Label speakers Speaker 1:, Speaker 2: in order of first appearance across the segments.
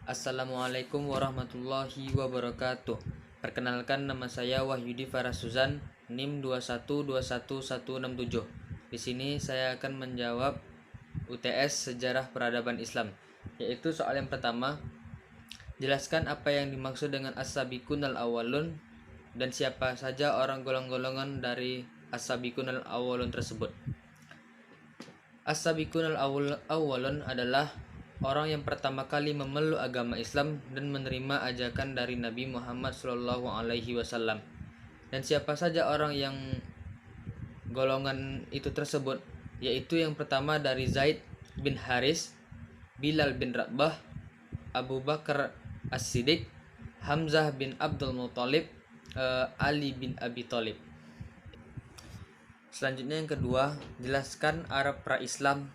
Speaker 1: Assalamualaikum warahmatullahi wabarakatuh. Perkenalkan, nama saya Wahyudi Farasuzan, NIM 2121167. Di sini saya akan menjawab UTS Sejarah Peradaban Islam, yaitu soal yang pertama. Jelaskan apa yang dimaksud dengan as-sabiqun al-awwalun dan siapa saja orang golongan dari as-sabiqun al-awwalun tersebut. As-sabiqun al-awwalun adalah orang yang pertama kali memeluk agama Islam dan menerima ajakan dari Nabi Muhammad SAW. Dan siapa saja orang yang golongan itu tersebut, yaitu yang pertama dari Zaid bin Haris, Bilal bin Rabah, Abu Bakar As-Siddiq, Hamzah bin Abdul Muthalib, Ali bin Abi Thalib. Selanjutnya yang kedua, jelaskan Arab pra-Islam,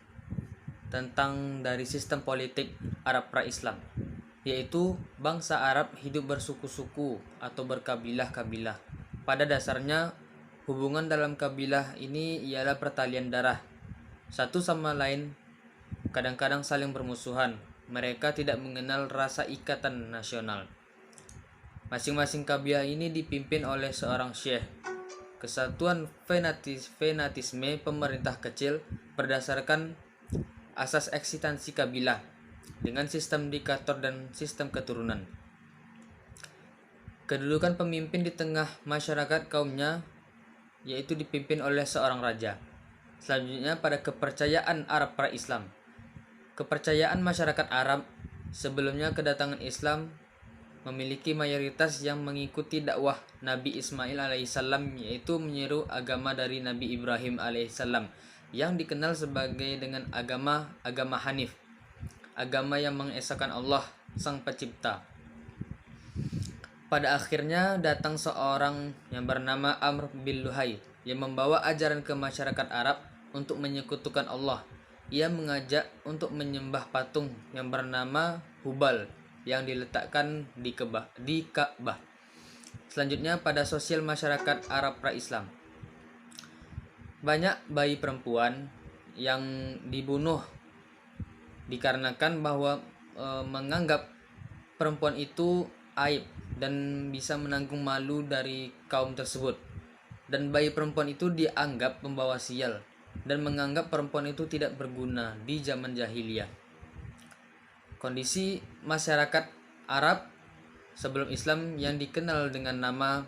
Speaker 1: tentang dari sistem politik Arab pra-Islam, yaitu bangsa Arab hidup bersuku-suku atau berkabilah-kabilah. Pada dasarnya, hubungan dalam kabilah ini ialah pertalian darah. Satu sama lain kadang-kadang saling bermusuhan. Mereka tidak mengenal rasa ikatan nasional. Masing-masing kabilah ini dipimpin oleh seorang syekh. Kesatuan fanatisme pemerintah kecil berdasarkan asas eksistensi kabilah dengan sistem diktator dan sistem keturunan. Kedudukan pemimpin di tengah masyarakat kaumnya yaitu dipimpin oleh seorang raja. Selanjutnya pada kepercayaan Arab pra-Islam. Kepercayaan masyarakat Arab sebelumnya kedatangan Islam memiliki mayoritas yang mengikuti dakwah Nabi Ismail alaihissalam, yaitu menyeru agama dari Nabi Ibrahim alaihissalam yang dikenal sebagai dengan agama Hanif, agama yang mengesahkan Allah Sang Pencipta. Pada akhirnya datang seorang yang bernama Amr bin Luhai yang membawa ajaran ke masyarakat Arab untuk menyekutukan Allah. Ia mengajak untuk menyembah patung yang bernama Hubal yang diletakkan di Ka'bah. Selanjutnya pada sosial masyarakat Arab pra-Islam. Banyak bayi perempuan yang dibunuh dikarenakan bahwa menganggap perempuan itu aib dan bisa menanggung malu dari kaum tersebut. Dan bayi perempuan itu dianggap pembawa sial dan menganggap perempuan itu tidak berguna di zaman jahiliyah. Kondisi masyarakat Arab sebelum Islam yang dikenal dengan nama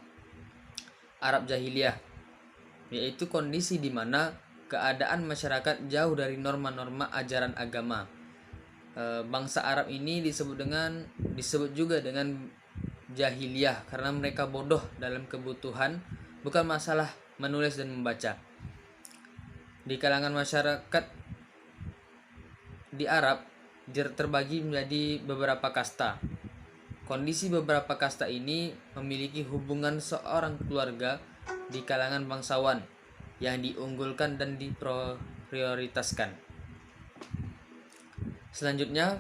Speaker 1: Arab Jahiliyah, yaitu kondisi di mana keadaan masyarakat jauh dari norma-norma ajaran agama. Bangsa Arab ini disebut juga dengan jahiliyah karena mereka bodoh dalam kebutuhan, bukan masalah menulis dan membaca. Di kalangan masyarakat di Arab terbagi menjadi beberapa kasta. Kondisi beberapa kasta ini memiliki hubungan seorang keluarga di kalangan bangsawan yang diunggulkan dan diprioritaskan. Selanjutnya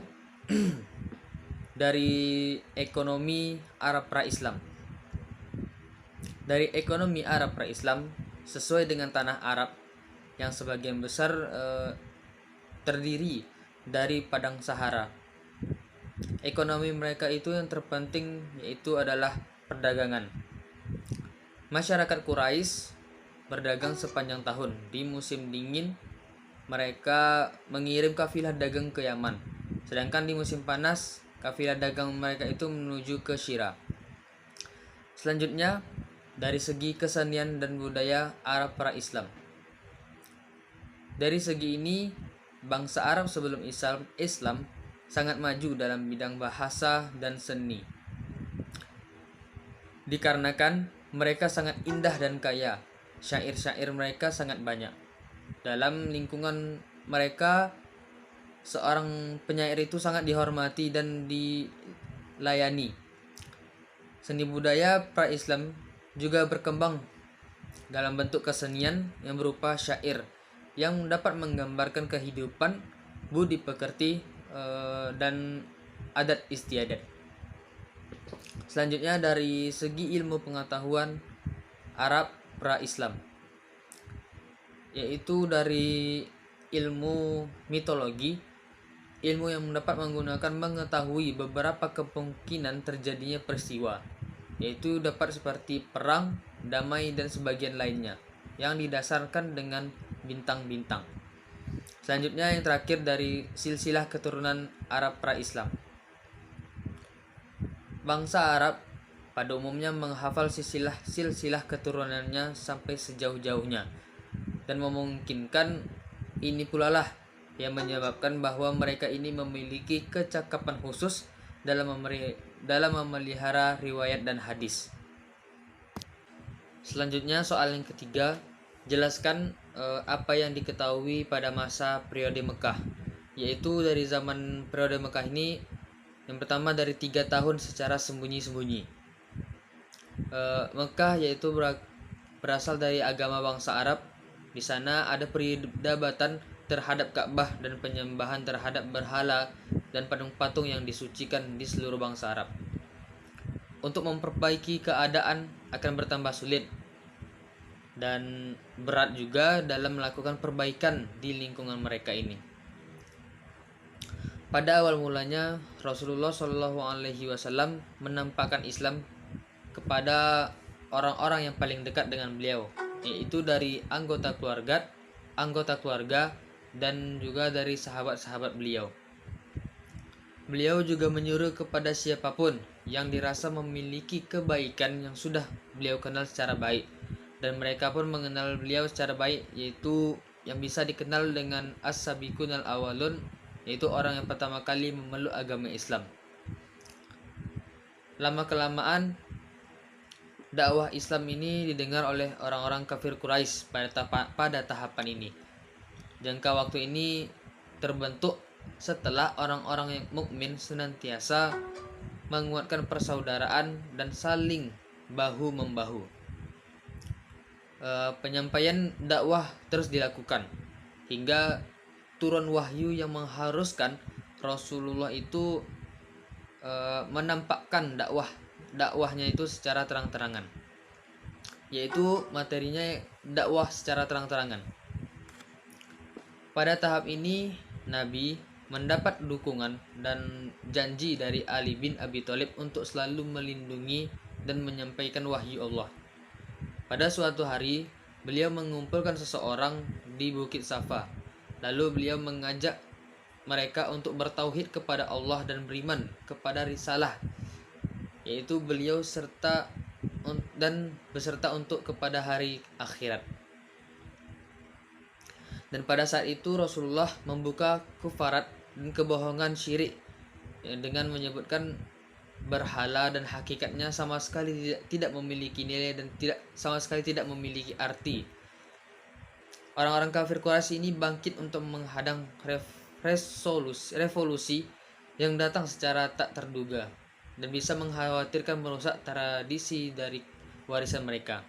Speaker 1: dari ekonomi Arab pra-Islam. Dari ekonomi Arab pra-Islam sesuai dengan tanah Arab yang sebagian besar terdiri dari padang Sahara. Ekonomi mereka itu yang terpenting yaitu adalah perdagangan. Masyarakat Quraisy berdagang sepanjang tahun. Di musim dingin mereka mengirim kafilah dagang ke Yaman. Sedangkan di musim panas kafilah dagang mereka itu menuju ke Syira. Selanjutnya dari segi kesenian dan budaya Arab pra-Islam. Dari segi ini bangsa Arab sebelum Islam sangat maju dalam bidang bahasa dan seni. Dikarenakan mereka sangat indah dan kaya, syair-syair mereka sangat banyak. Dalam lingkungan mereka, seorang penyair itu sangat dihormati dan dilayani. Seni budaya pra-Islam juga berkembang dalam bentuk kesenian yang berupa syair yang dapat menggambarkan kehidupan, budi pekerti, dan adat istiadat. Selanjutnya dari segi ilmu pengetahuan Arab pra-Islam, yaitu dari ilmu mitologi ilmu yang dapat mengetahui beberapa kemungkinan terjadinya peristiwa, yaitu dapat seperti perang, damai, dan sebagian lainnya, yang didasarkan dengan bintang-bintang. Selanjutnya yang terakhir dari silsilah keturunan Arab pra-Islam. Bangsa Arab pada umumnya menghafal silsilah keturunannya sampai sejauh-jauhnya, dan memungkinkan ini pula lah yang menyebabkan bahwa mereka ini memiliki kecakapan khusus dalam memelihara riwayat dan hadis. Selanjutnya soal yang ketiga, jelaskan apa yang diketahui pada masa periode Mekah, yaitu dari zaman periode Mekah ini yang pertama dari 3 tahun secara sembunyi-sembunyi. Mekah yaitu berasal dari agama bangsa Arab. Di sana ada peribadatan terhadap Ka'bah dan penyembahan terhadap berhala dan patung-patung yang disucikan di seluruh bangsa Arab. Untuk memperbaiki keadaan akan bertambah sulit dan berat juga dalam melakukan perbaikan di lingkungan mereka ini. Pada awal mulanya Rasulullah SAW menampakkan Islam kepada orang-orang yang paling dekat dengan beliau, yaitu dari anggota keluarga dan juga dari sahabat-sahabat beliau. Beliau juga menyuruh kepada siapapun yang dirasa memiliki kebaikan yang sudah beliau kenal secara baik, dan mereka pun mengenal beliau secara baik, yaitu yang bisa dikenal dengan as-sabiqun al-awwalun, yaitu orang yang pertama kali memeluk agama Islam. Lama-kelamaan dakwah Islam ini didengar oleh orang-orang kafir Quraisy pada tahapan ini. Jangka waktu ini terbentuk setelah orang-orang yang mukmin senantiasa menguatkan persaudaraan dan saling bahu-membahu. Penyampaian dakwah terus dilakukan hingga turun wahyu yang mengharuskan Rasulullah itu menampakkan dakwahnya itu secara terang-terangan, yaitu materinya dakwah secara terang-terangan. Pada tahap ini Nabi mendapat dukungan dan janji dari Ali bin Abi Thalib untuk selalu melindungi dan menyampaikan wahyu Allah. Pada suatu hari beliau mengumpulkan seseorang di Bukit Safa, lalu beliau mengajak mereka untuk bertauhid kepada Allah dan beriman kepada risalah, yaitu beliau beserta untuk kepada hari akhirat. Dan pada saat itu Rasulullah membuka kufarat dan kebohongan syirik dengan menyebutkan berhala dan hakikatnya sama sekali tidak memiliki nilai dan sama sekali tidak memiliki arti. Orang-orang kafir Quraisy ini bangkit untuk menghadang revolusi yang datang secara tak terduga dan bisa mengkhawatirkan merusak tradisi dari warisan mereka.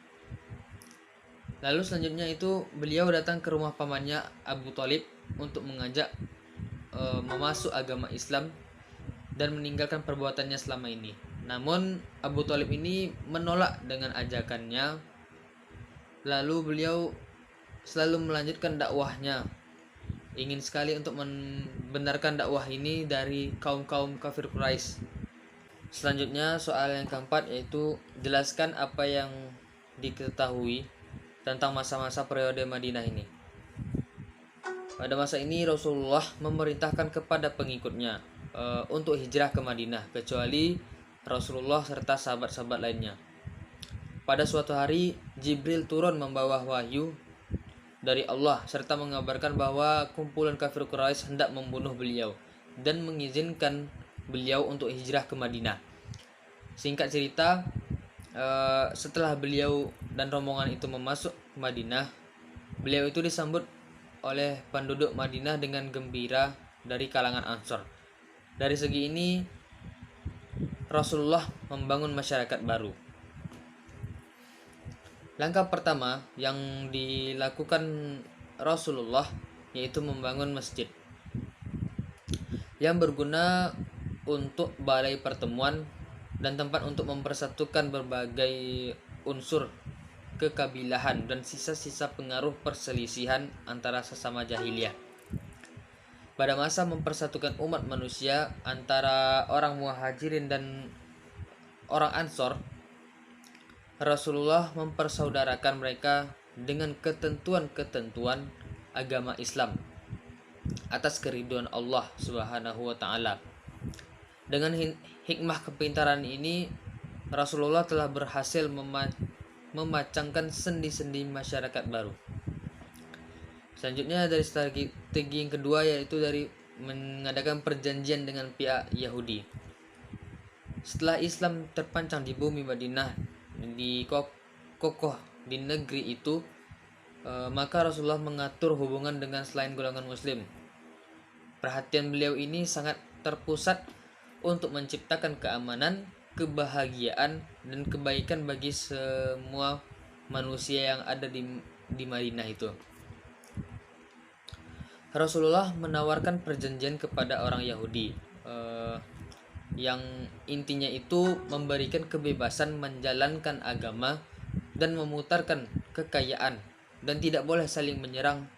Speaker 1: Lalu selanjutnya itu beliau datang ke rumah pamannya Abu Thalib untuk mengajak memasuk agama Islam dan meninggalkan perbuatannya selama ini. Namun Abu Thalib ini menolak dengan ajakannya. Lalu beliau selalu melanjutkan dakwahnya, ingin sekali untuk membenarkan dakwah ini dari kaum-kaum kafir Quraisy. Selanjutnya soal yang keempat, yaitu jelaskan apa yang diketahui tentang masa-masa periode Madinah ini. Pada masa ini Rasulullah memerintahkan kepada pengikutnya untuk hijrah ke Madinah, kecuali Rasulullah serta sahabat-sahabat lainnya. Pada suatu hari Jibril turun membawa wahyu dari Allah serta mengabarkan bahwa kumpulan kafir Quraisy hendak membunuh beliau dan mengizinkan beliau untuk hijrah ke Madinah. Singkat cerita, setelah beliau dan rombongan itu masuk ke Madinah, beliau itu disambut oleh penduduk Madinah dengan gembira dari kalangan Ansor. Dari segi ini Rasulullah membangun masyarakat baru. Langkah pertama yang dilakukan Rasulullah yaitu membangun masjid yang berguna untuk balai pertemuan dan tempat untuk mempersatukan berbagai unsur kekabilahan dan sisa-sisa pengaruh perselisihan antara sesama jahiliyah. pada masa mempersatukan umat manusia antara orang Muhajirin dan orang Ansor, Rasulullah mempersaudarakan mereka dengan ketentuan-ketentuan agama Islam atas keridhaan Allah Subhanahu wa taala. Dengan hikmah kepintaran ini, Rasulullah telah berhasil memacangkan sendi-sendi masyarakat baru. Selanjutnya dari strategi yang kedua, yaitu dari mengadakan perjanjian dengan pihak Yahudi. Setelah Islam terpancang di bumi Madinah, di kokoh di negeri itu, maka Rasulullah mengatur hubungan dengan selain golongan Muslim. Perhatian beliau ini sangat terpusat untuk menciptakan keamanan, kebahagiaan, dan kebaikan bagi semua manusia yang ada di Madinah itu. Rasulullah menawarkan perjanjian kepada orang Yahudi yang intinya itu memberikan kebebasan menjalankan agama dan memutarkan kekayaan, dan tidak boleh saling menyerang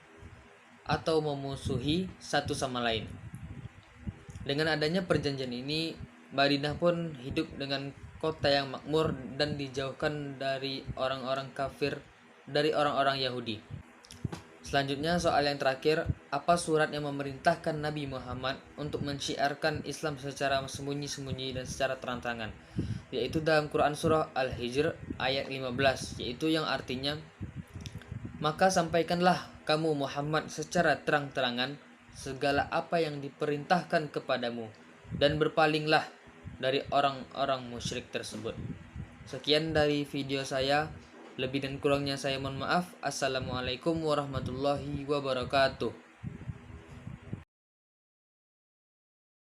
Speaker 1: atau memusuhi satu sama lain. Dengan adanya perjanjian ini, Madinah pun hidup dengan kota yang makmur dan dijauhkan dari orang-orang kafir, dari orang-orang Yahudi. Selanjutnya, soal yang terakhir, apa surat yang memerintahkan Nabi Muhammad untuk menciarkan Islam secara sembunyi-sembunyi dan secara terang-terangan? Yaitu dalam Quran surah Al-Hijr ayat 15, yaitu yang artinya, maka sampaikanlah kamu Muhammad secara terang-terangan segala apa yang diperintahkan kepadamu, dan berpalinglah dari orang-orang musyrik tersebut. Sekian dari video saya. Lebih dan kurangnya saya mohon maaf. Assalamualaikum warahmatullahi wabarakatuh.